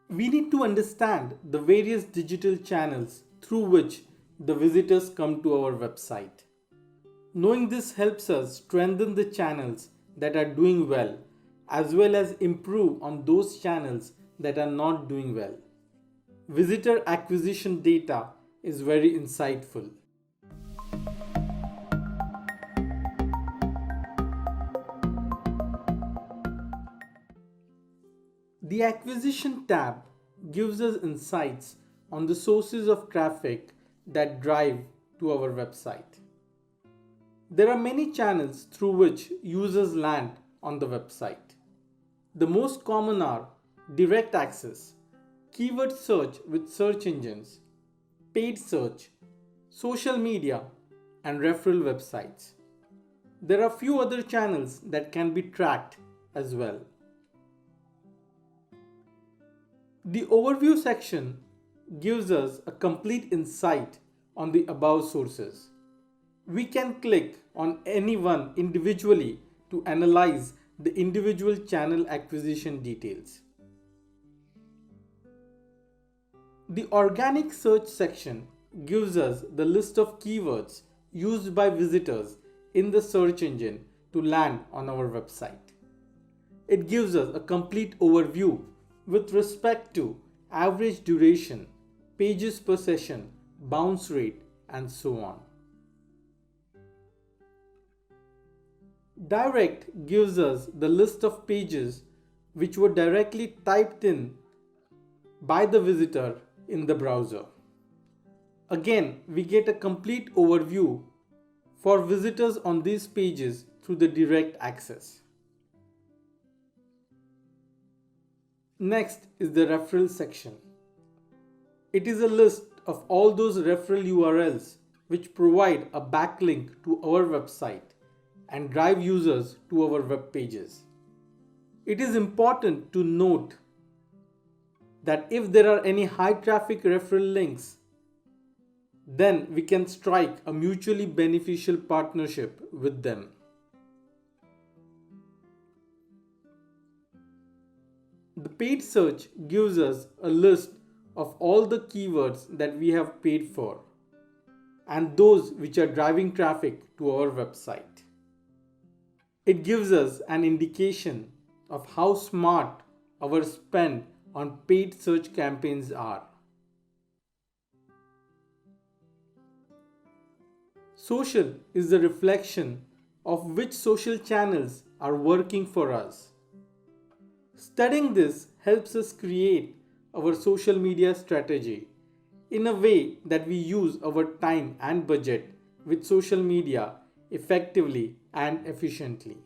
We need to understand the various digital channels through which the visitors come to our website. Knowing this helps us strengthen the channels that are doing well as improve on those channels that are not doing well. Visitor acquisition data is very insightful. The acquisition tab gives us insights on the sources of traffic that drive to our website. There are many channels through which users land on the website. The most common are direct access, keyword search with search engines, paid search, social media, and referral websites. There are few other channels that can be tracked as well. The overview section gives us a complete insight on the above sources. We can click on any one individually to analyze the individual channel acquisition details. The organic search section gives us the list of keywords used by visitors in the search engine to land on our website. It gives us a complete overview with respect to average duration, pages per session, bounce rate, and so on. Direct gives us the list of pages which were directly typed in by the visitor in the browser. Again, we get a complete overview for visitors on these pages through the direct access. Next is the referral section. It is a list of all those referral URLs which provide a backlink to our website and drive users to our web pages. It is important to note that if there are any high traffic referral links, then we can strike a mutually beneficial partnership with them. The paid search gives us a list of all the keywords that we have paid for and those which are driving traffic to our website. It gives us an indication of how smart our spend on paid search campaigns are. Social is the reflection of which social channels are working for us. Studying this helps us create our social media strategy in a way that we use our time and budget with social media effectively and efficiently.